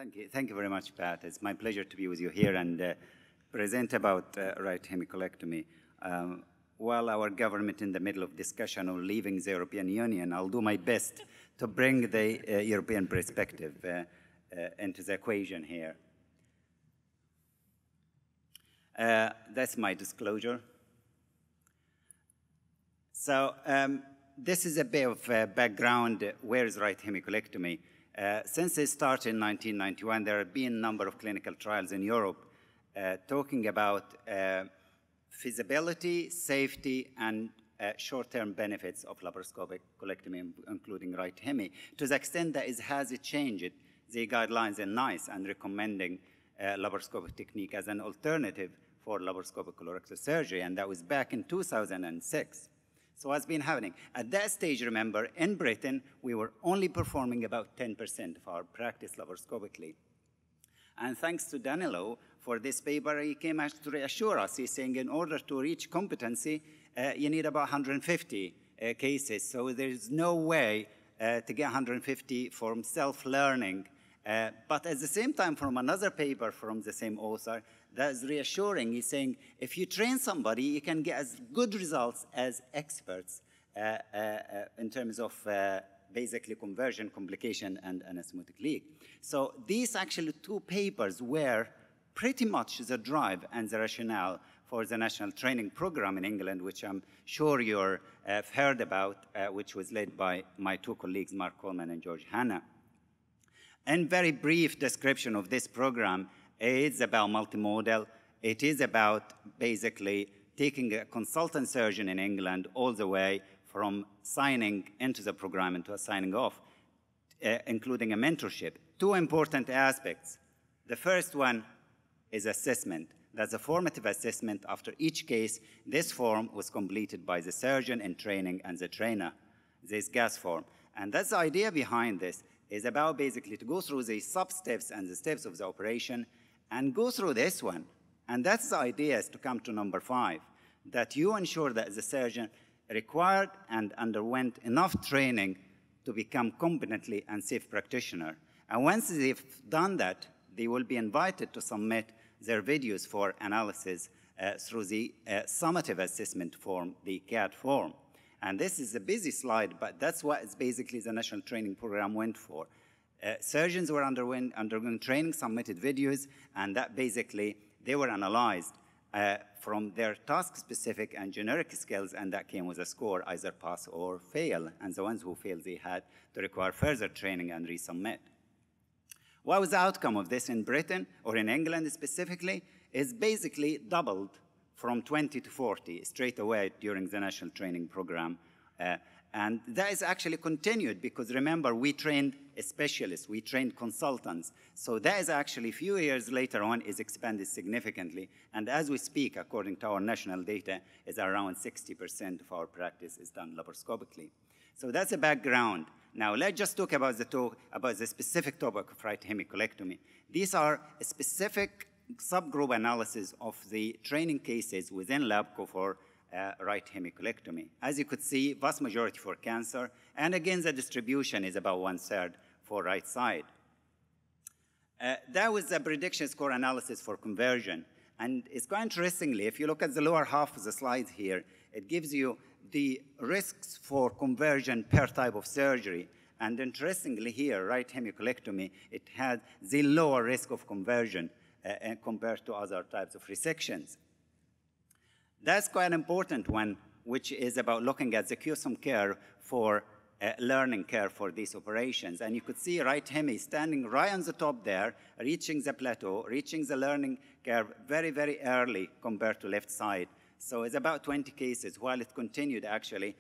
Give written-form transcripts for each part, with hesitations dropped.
Thank you very much, Pat. It's my pleasure to be with you here and present about right hemicolectomy. While our government in the middle of discussion on leaving the European Union, I'll do my best to bring the European perspective into the equation here. That's my disclosure. So this is a bit of background. Where is right hemicolectomy? Since it started in 1991, there have been a number of clinical trials in Europe talking about feasibility, safety, and short-term benefits of laparoscopic colectomy, including right hemi, to the extent that it has changed the guidelines in NICE and recommending laparoscopic technique as an alternative for laparoscopic colorectal surgery, and that was back in 2006. So what's been happening? At that stage, remember, in Britain, we were only performing about 10% of our practice laparoscopically. And thanks to Danilo for this paper, he came out to reassure us. He's saying in order to reach competency, you need about 150 cases. So there's no way to get 150 from self-learning. But at the same time, from another paper from the same author, that's reassuring. He's saying if you train somebody, you can get as good results as experts in terms of basically conversion, complication, and anastomotic leak. So these actually two papers were pretty much the drive and the rationale for the national training program in England, which I'm sure you've heard about, which was led by my two colleagues, Mark Coleman and George Hanna. In very brief description of this program, it's about multimodal. It is about basically taking a consultant surgeon in England all the way from signing into the program into a signing off, including a mentorship. Two important aspects. The first one is assessment. That's a formative assessment after each case. This form was completed by the surgeon in training and the trainer, this gas form. And that's the idea behind this, is about basically to go through the sub-steps and the steps of the operation and go through this one. And that's the idea, is to come to number 5, that you ensure that the surgeon required and underwent enough training to become competently and safe practitioner. And once they've done that, they will be invited to submit their videos for analysis through the summative assessment form, the CAT form. And this is a busy slide, but that's what is basically the national training program went for. Surgeons were undergoing training, submitted videos, and that basically, they were analyzed from their task-specific and generic skills, and that came with a score, either pass or fail. And the ones who failed, they had to require further training and resubmit. What was the outcome of this in Britain, or in England specifically, is basically doubled from 20 to 40 straight away during the national training program. And that is actually continued because remember, we trained specialists, we trained consultants. So that is actually a few years later on is expanded significantly. And as we speak, according to our national data, is around 60% of our practice is done laparoscopically. So that's a background. Now let's just talk about the specific topic of right hemicolectomy. These are a specific subgroup analysis of the training cases within LAPCO for right hemicolectomy. As you could see, vast majority for cancer, and again, the distribution is about 1/3 for right side. That was the prediction score analysis for conversion. And it's quite interestingly, if you look at the lower half of the slide here, it gives you the risks for conversion per type of surgery. And interestingly here, right hemicolectomy, it had the lower risk of conversion compared to other types of resections. That's quite an important one, which is about looking at the QSOM curve for learning curve for these operations. And you could see right hemi standing right on the top there, reaching the plateau, reaching the learning curve very, very early compared to left side. So it's about 20 cases, while it continued actually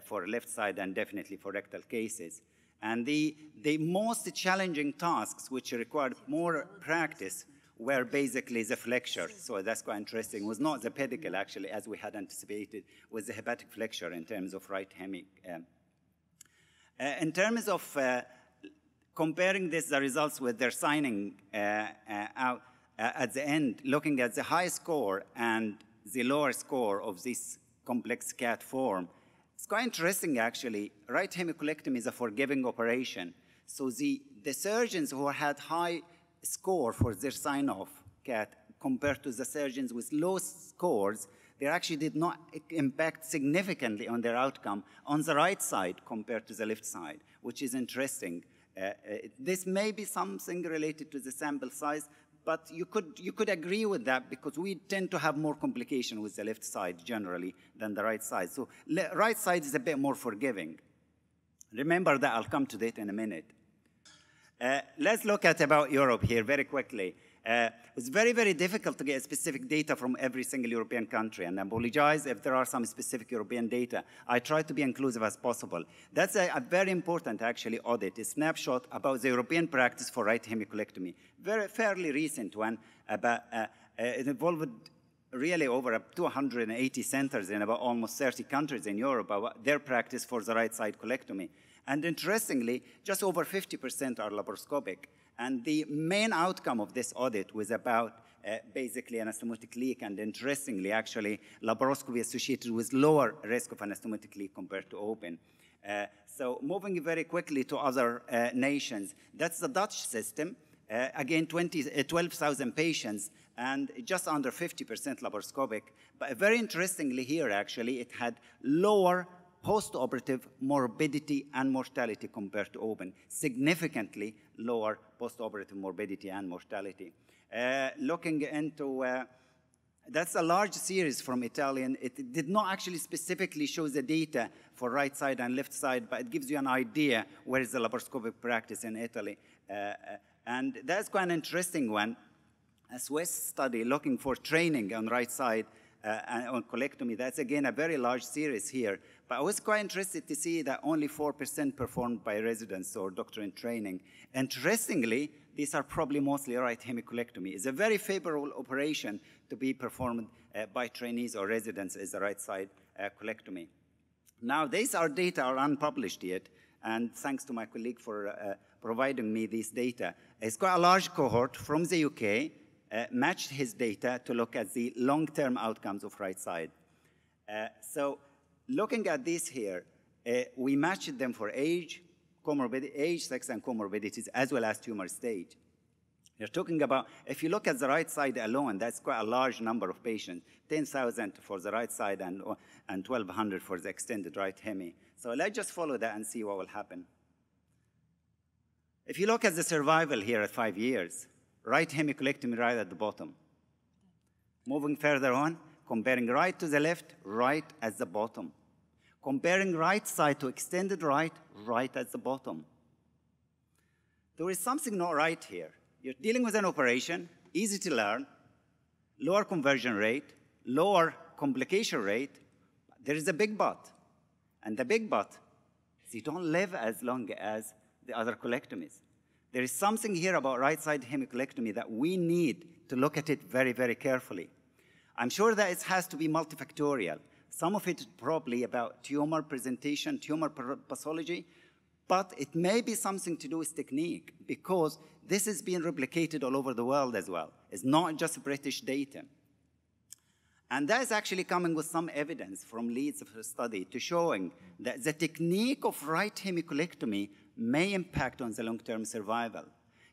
for left side and definitely for rectal cases. And the most challenging tasks, which required more practice, were basically the flexure. So that's quite interesting. It was not the pedicle, actually, as we had anticipated, was the hepatic flexure in terms of right hemi. In terms of comparing the results with their signing out at the end, looking at the high score and the lower score of this complex CAT form, it's quite interesting, actually. Right hemicolectomy is a forgiving operation. So the surgeons who had high score for their sign-off CAT compared to the surgeons with low scores, they actually did not impact significantly on their outcome on the right side compared to the left side, which is interesting. This may be something related to the sample size, but you could agree with that because we tend to have more complication with the left side generally than the right side. So right side is a bit more forgiving. Remember that, I'll come to that in a minute. Let's look at about Europe here very quickly. It's very, very difficult to get specific data from every single European country, and I apologize if there are some specific European data. I try to be inclusive as possible. That's a very important, actually, audit, a snapshot about the European practice for right hemicolectomy. Fairly recent one, about, it involved really over 280 centers in about almost 30 countries in Europe about their practice for the right side colectomy. And interestingly, just over 50% are laparoscopic. And the main outcome of this audit was about basically anastomotic leak, and interestingly, actually, laparoscopy associated with lower risk of anastomotic leak compared to open. So moving very quickly to other nations, that's the Dutch system. Again, 12,000 patients, and just under 50% laparoscopic. But very interestingly here, actually, it had lower post-operative morbidity and mortality compared to open, significantly lower post-operative morbidity and mortality. Looking into, that's a large series from Italian. It did not actually specifically show the data for right side and left side, but it gives you an idea where is the laparoscopic practice in Italy. And that's quite an interesting one. A Swiss study looking for training on right side on colectomy. That's, again, a very large series here. But I was quite interested to see that only 4% performed by residents or doctor in training. Interestingly, these are probably mostly right hemicolectomy. It's a very favorable operation to be performed by trainees or residents as a right side colectomy. Now, these are data are unpublished yet, and thanks to my colleague for providing me these data. It's quite a large cohort from the UK, matched his data to look at the long-term outcomes of right side. So looking at this here, we matched them for age, sex, and comorbidities, as well as tumor stage. You're talking about, if you look at the right side alone, that's quite a large number of patients, 10,000 for the right side and 1,200 for the extended right hemi. So let's just follow that and see what will happen. If you look at the survival here at 5 years, right hemicolectomy right at the bottom. Moving further on, comparing right to the left, right at the bottom. Comparing right side to extended right, right at the bottom. There is something not right here. You're dealing with an operation, easy to learn, lower conversion rate, lower complication rate. There is a big but. And the big but is you don't live as long as the other colectomies. There is something here about right side hemicolectomy that we need to look at it very, very carefully. I'm sure that it has to be multifactorial. Some of it is probably about tumor presentation, tumor pathology, but it may be something to do with technique because this is being replicated all over the world as well. It's not just British data. And that is actually coming with some evidence from leads of the study to showing that the technique of right hemicolectomy may impact on the long-term survival.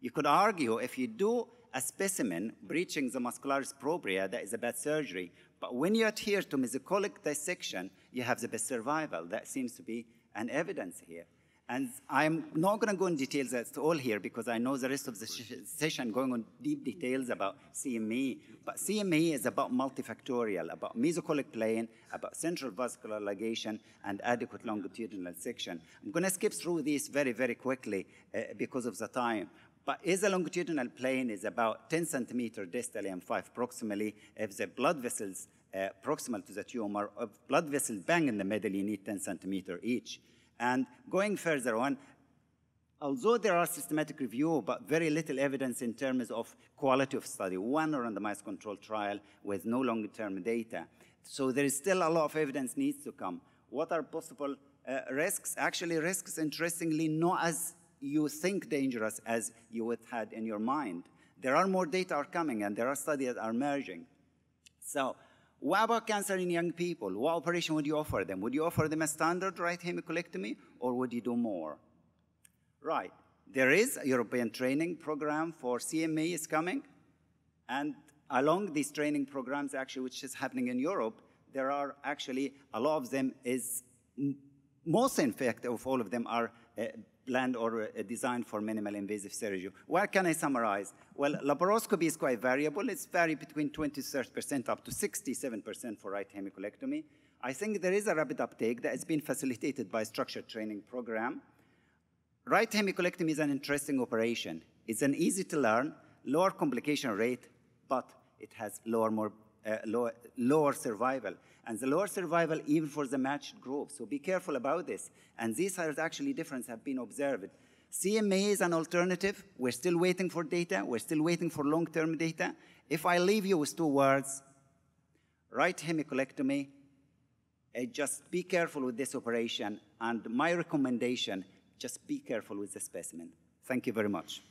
You could argue if you do a specimen breaching the muscularis propria, that is a bad surgery, but when you adhere to mesocolic dissection, you have the best survival. That seems to be an evidence here. And I'm not going to go in details as to all here because I know the rest of the session going on deep details about CME. But CME is about multifactorial, about mesocolic plane, about central vascular ligation, and adequate longitudinal section. I'm going to skip through these very, very quickly because of the time. But is the longitudinal plane is about 10 centimeter distally and 5 proximally. If the blood vessels proximal to the tumor, if blood vessels bang in the middle, you need 10 centimeter each. And going further on, although there are systematic review, but very little evidence in terms of quality of study, one randomized control trial with no long-term data. So there is still a lot of evidence needs to come. What are possible risks? Actually, risks, interestingly, not as you think dangerous as you would had in your mind. There are more data are coming, and there are studies that are emerging. So what about cancer in young people? What operation would you offer them? Would you offer them a standard right hemicolectomy, or would you do more? Right. There is a European training program for CMA is coming, and along these training programs, actually, which is happening in Europe, there are actually, a lot of them is, most in fact of all of them are planned or designed for minimal invasive surgery. Where can I summarize? Well, laparoscopy is quite variable. It's varied between 20 to 30% up to 67% for right hemicolectomy. I think there is a rapid uptake that has been facilitated by a structured training program. Right hemicolectomy is an interesting operation. It's an easy to learn, lower complication rate, but it has lower survival. And the lower survival even for the matched group. So be careful about this. And these are actually differences have been observed. CMA is an alternative. We're still waiting for data. We're still waiting for long-term data. If I leave you with 2 words, right hemicolectomy, just be careful with this operation. And my recommendation, just be careful with the specimen. Thank you very much.